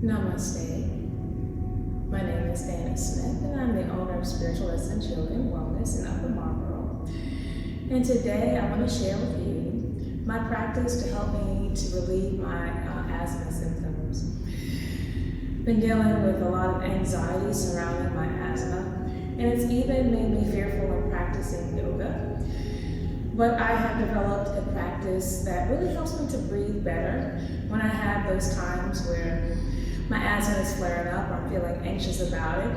Namaste. My name is Dana Smith, and I'm the owner of Spiritualists and Children Wellness in Upper Marlboro. And today I want to share with you my practice to help me to relieve my asthma symptoms. Been dealing with a lot of anxiety surrounding my asthma, and it's even made me fearful of practicing yoga. But I have developed a practice that really helps me to breathe better when I have those times where my asthma is flaring up, or I'm feeling anxious about it,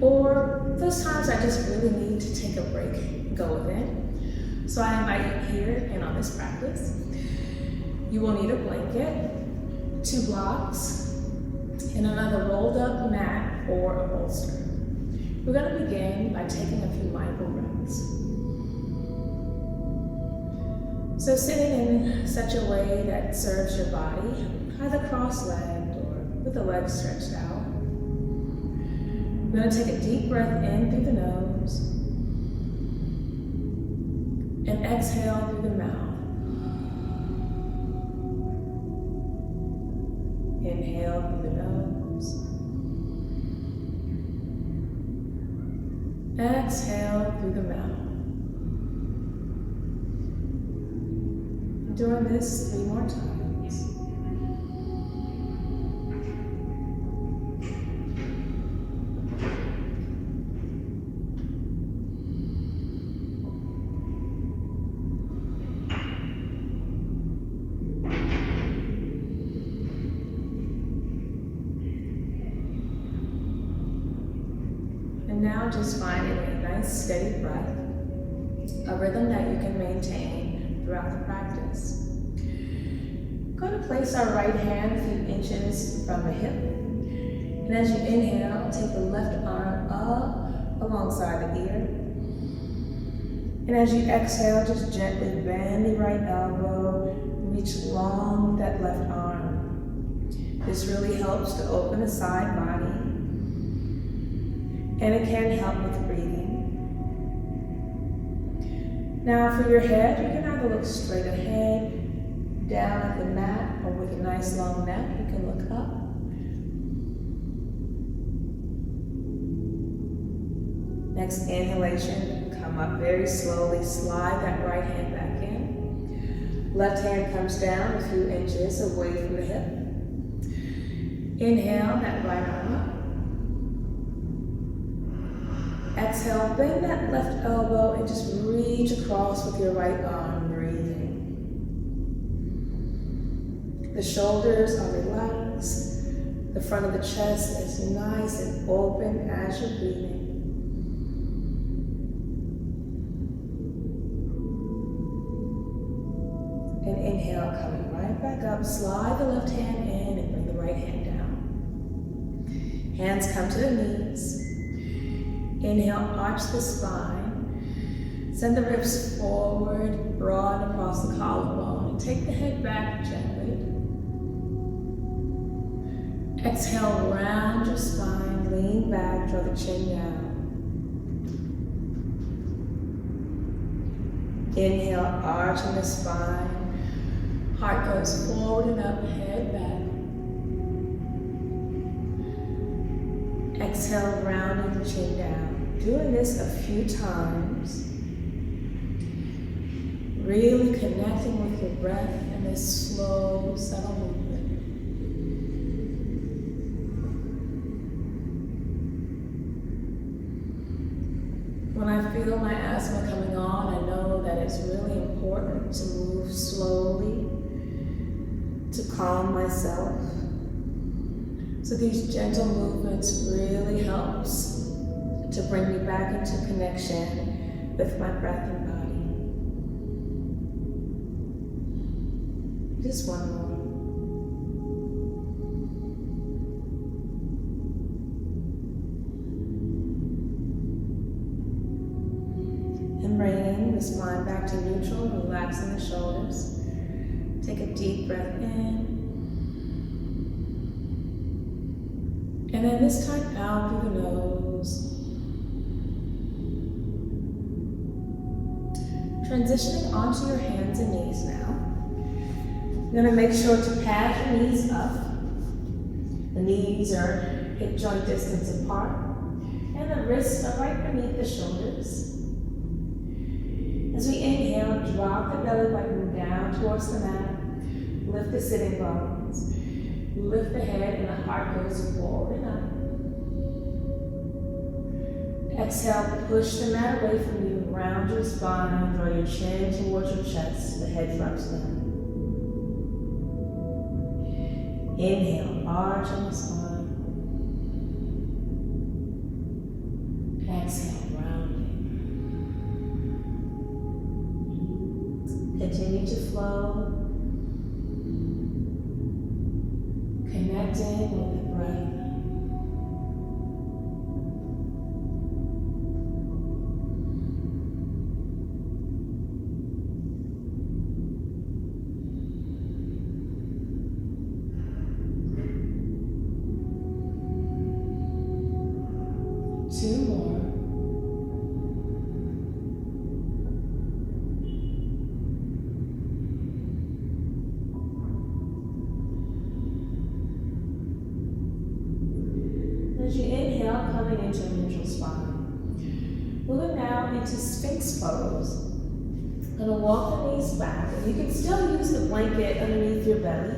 or those times I just really need to take a break and go within. So I invite you here and on this practice. You will need a blanket, 2 blocks, and another rolled up mat or a bolster. We're going to begin by taking a few mindful breaths. So sitting in such a way that serves your body, either cross-legged or with the legs stretched out. We're going to take a deep breath in through the nose and exhale through the mouth. Inhale through the nose. Exhale through the mouth. Doing this 3 more times. And now just finding a nice steady breath, a rhythm that you can maintain throughout the practice. We're going to place our right hand a few inches from the hip. And as you inhale, take the left arm up alongside the ear. And as you exhale, just gently bend the right elbow, reach long with that left arm. This really helps to open the side body. And it can help with breathing. Now for your head, you can either look straight ahead, down at the mat, or with a nice long neck, you can look up. Next inhalation, come up very slowly, slide that right hand back in. Left hand comes down a few inches away from the hip. Inhale that right arm up. Exhale, bend that left elbow and just reach across with your right arm, breathing. The shoulders are relaxed. The front of the chest is nice and open as you're breathing. And inhale, coming right back up. Slide the left hand in and bring the right hand down. Hands come to the knees. Inhale, arch the spine. Send the ribs forward, broad across the collarbone, and take the head back gently. Exhale, round your spine, lean back, draw the chin down. Inhale, arching the spine. Heart goes forward and up, head back. Exhale, rounding the chin down. Doing this a few times. Really connecting with your breath in this slow, subtle movement. When I feel my asthma coming on, I know that it's really important to move slowly, to calm myself. So these gentle movements really helps to bring me back into connection with my breath and body. Just one more. And bringing the spine back to neutral, relaxing the shoulders. Take a deep breath in. And then this time out through the nose. Transitioning onto your hands and knees now. You're going to make sure to pad your knees up. The knees are hip joint distance apart, and the wrists are right beneath the shoulders. As we inhale, drop the belly button down towards the mat. Lift the sitting bones. Lift the head and the heart goes forward and up. Exhale, push the mat away from you. Round your spine, draw your chin towards your chest. The head drops down. Inhale, arch on the spine. Exhale, rounding. Continue to flow. Connecting with the breath. Two more. As you inhale, coming into a neutral spine. Moving now into Sphinx pose. Gonna walk the knees back, and you can still use the blanket underneath your belly.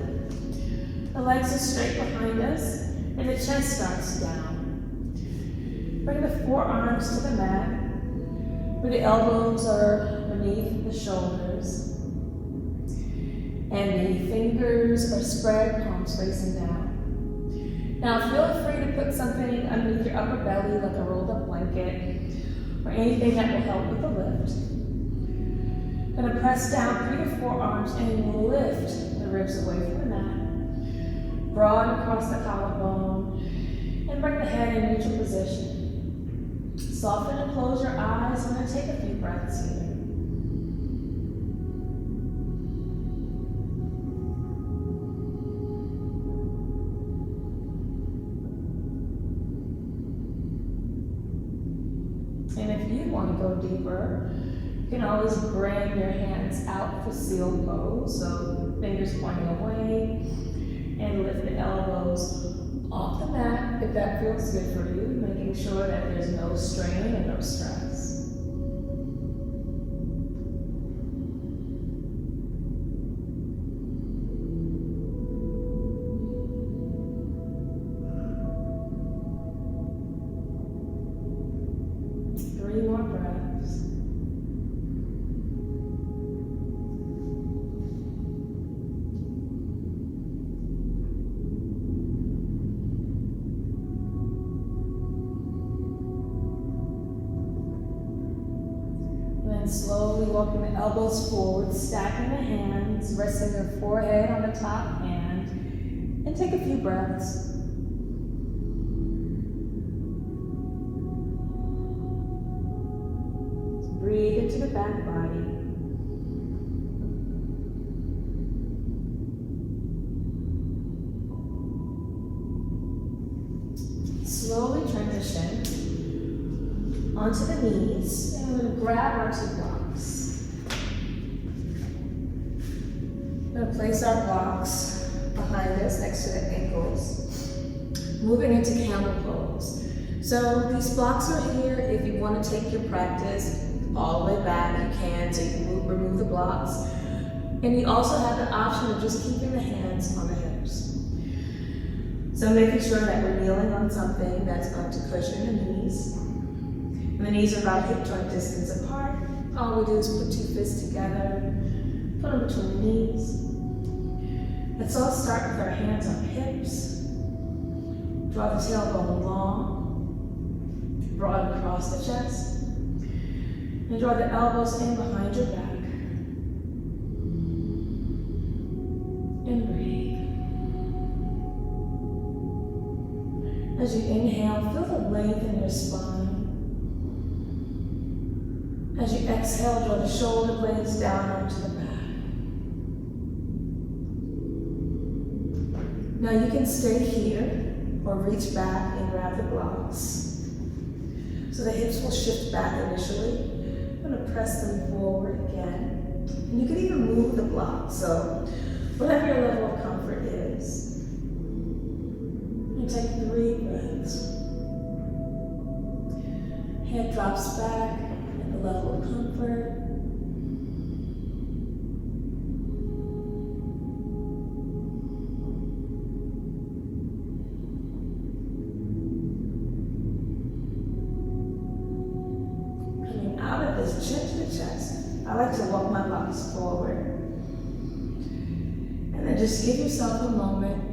The legs are straight behind us, and the chest starts down. Bring the forearms to the mat, where the elbows are beneath the shoulders, and the fingers are spread, palms facing down. Now feel free to put something underneath your upper belly, like a rolled up blanket, or anything that will help with the lift. Gonna press down through the forearms and lift the ribs away from the mat. Broaden across the collarbone, and bring the head in neutral position. Soften and close your eyes. I'm going to take a few breaths here. And if you want to go deeper, you can always bring your hands out for seal pose. So fingers pointing away, and lift the elbows off the mat if that feels good for you, making sure that there's no strain and no stress. Three more breaths. Slowly walking the elbows forward, stacking the hands, resting your forehead on the top hand, and take a few breaths. Breathe into the back body. Slowly transition onto the knees, and we're going to grab our two blocks. We're going to place our blocks behind us next to the ankles, moving into camel pose. So these blocks are here. If you want to take your practice all the way back, you can, so you can remove the blocks. And you also have the option of just keeping the hands on the hips. So making sure that we're kneeling on something that's going to cushion the knees. And the knees are about hip joint distance apart. All we do is put two fists together, put them between the knees. Let's all start with our hands on hips. Draw the tailbone long, broaden across the chest, and draw the elbows in behind your back. And breathe. As you inhale, feel the length in your spine. As you exhale, draw the shoulder blades down onto the back. Now you can stay here or reach back and grab the blocks. So the hips will shift back initially. I'm going to press them forward again. And you can even move the blocks, so whatever your level of comfort is. And take 3 breaths. Head drops back at the level of comfort. Coming out of this chin to the chest, I like to walk my box forward. And then just give yourself a moment,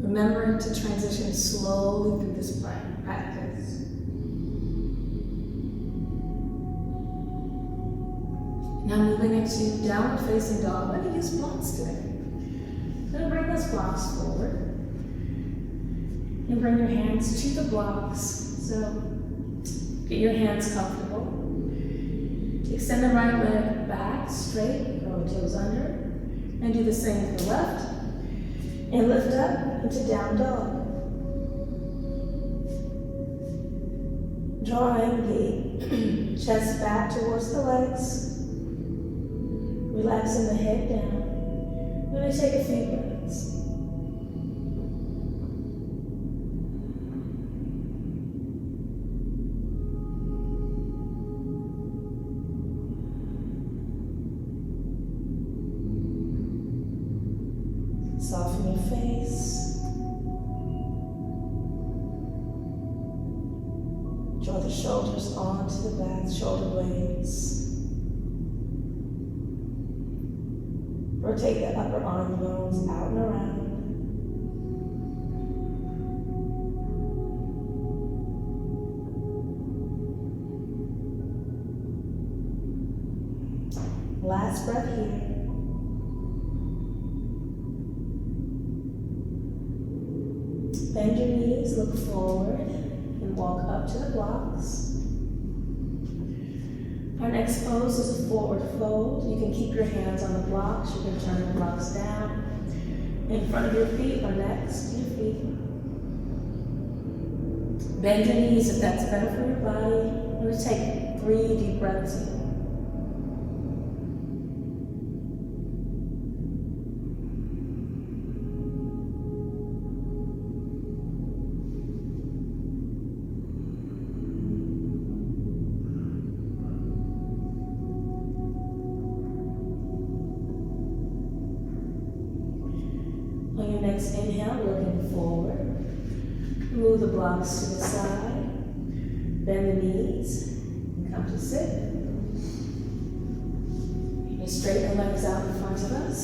remembering to transition slowly through this practice. Now moving into downward facing dog. I'm going to use blocks today. I'm going to bring those blocks forward. And bring your hands to the blocks. So get your hands comfortable. Extend the right leg back, straight, curl toes under. And do the same for the left. And lift up into down dog. Drawing the chest back towards the legs. Relaxing the head down. We're going to take a few breaths. Soften your face. Draw the shoulders onto the back, shoulder blades. Rotate the upper arm bones out and around. Last breath here. Bend your knees, look forward, and walk up to the blocks. Our next pose is a forward fold. You can keep your hands on the blocks. You can turn the blocks down in front of your feet or next to your feet. Bend your knees if that's better for your body. We're going to take 3 deep breaths in. On your next inhale, looking forward. Move the blocks to the side. Bend the knees and come to sit. You straighten the legs out in front of us.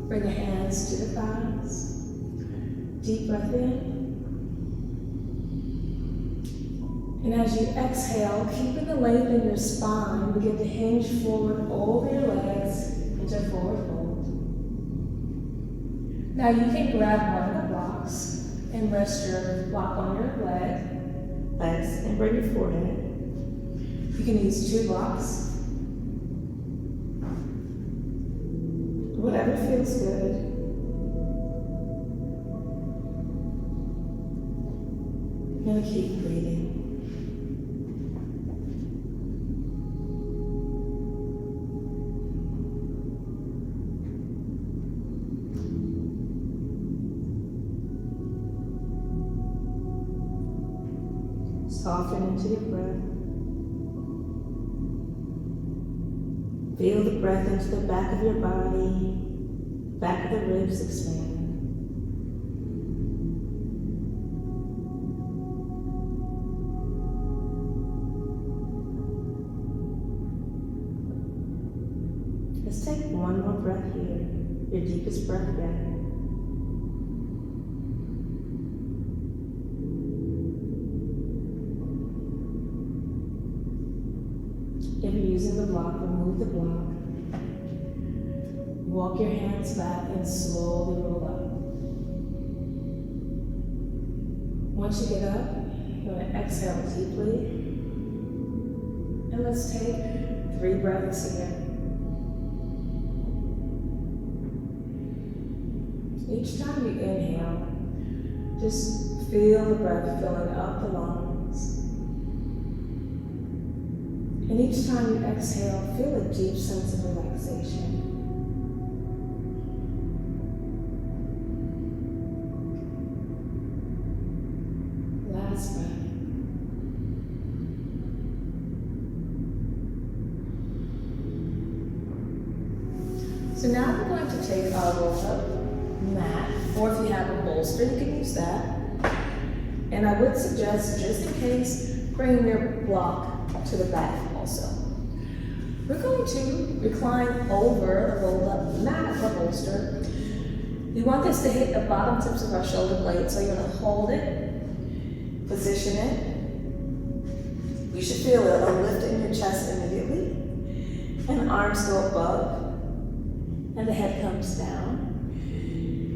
Bring the hands to the thighs. Deep breath in. And as you exhale, keeping the length in your spine, begin to hinge forward over your legs into forward fold. Now you can grab one of the blocks and rest your block on your legs and bring your forehead. You can use 2 blocks. Whatever feels good. You're going to keep breathing. Soften into your breath. Feel the breath into the back of your body, back of the ribs expand. Let's take one more breath here, your deepest breath yet. If you're using the block, remove the block. Walk your hands back and slowly roll up. Once you get up, you're going to exhale deeply. And let's take 3 breaths again. Each time you inhale, just feel the breath filling up the lungs. And each time you exhale, feel a deep sense of relaxation. last breath. So now we're going to take our rolled up mat, or if you have a bolster, you can use that. And I would suggest, just in case, bringing your block to the back also. We're going to recline over the rolled up mat or bolster. We want this to hit the bottom tips of our shoulder blades, so you're going to hold it, position it. You should feel a lift in your chest immediately, and arms go above, and the head comes down.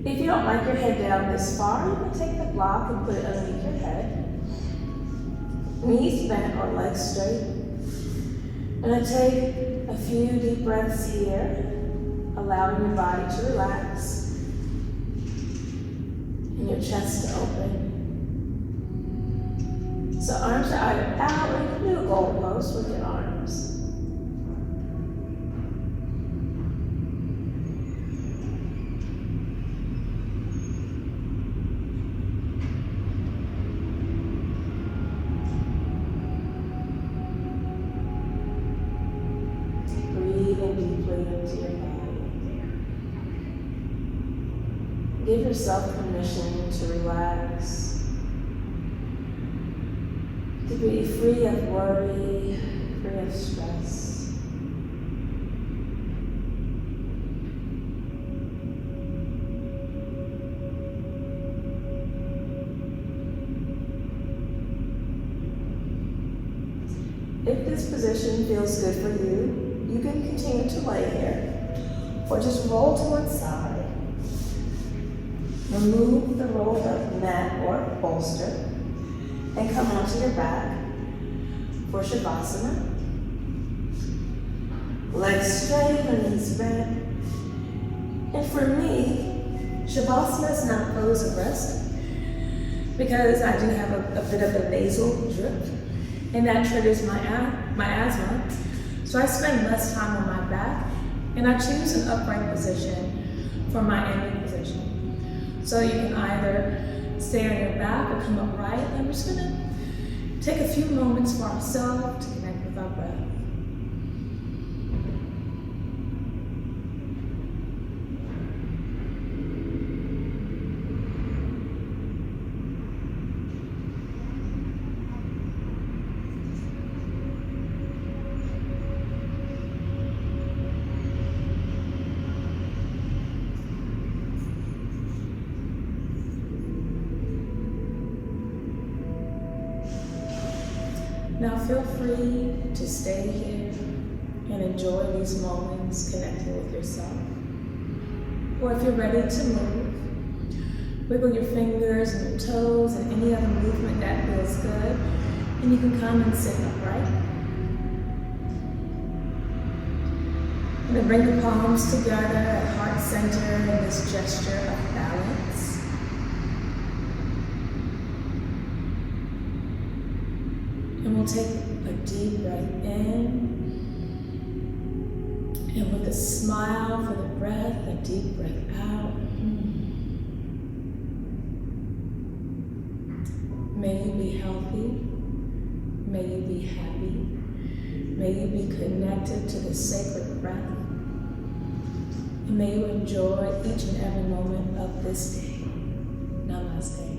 If you don't like your head down this far, you can take the block and put it underneath your head. Knees bent or legs straight. I'm going to take a few deep breaths here, allowing your body to relax and your chest to open. So arms are either out, or you can do a goalpost with your arms. Breathing deeply into your body. Give yourself permission to relax, to be free of worry, free of stress. If this position feels good for you, you can continue to lay here, or just roll to one side. Remove the rolled up mat or bolster, and come onto your back for Shavasana. Legs straight and knees bent. And for me, Shavasana is not a pose of rest, because I do have a bit of a nasal drip, and that triggers my asthma. So I spend less time on my back, and I choose an upright position for my ending position. So you can either stay on your back or come upright. And we're just gonna take a few moments for ourselves to connect with our breath. Now feel free to stay here and enjoy these moments connecting with yourself. Or if you're ready to move, wiggle your fingers and your toes and any other movement that feels good, and you can come and sit upright. And then bring the palms together at heart center in this gesture of balance. And we'll take a deep breath in, and with a smile for the breath, a deep breath out. May you be healthy, may you be happy, may you be connected to the sacred breath, and may you enjoy each and every moment of this day. Namaste.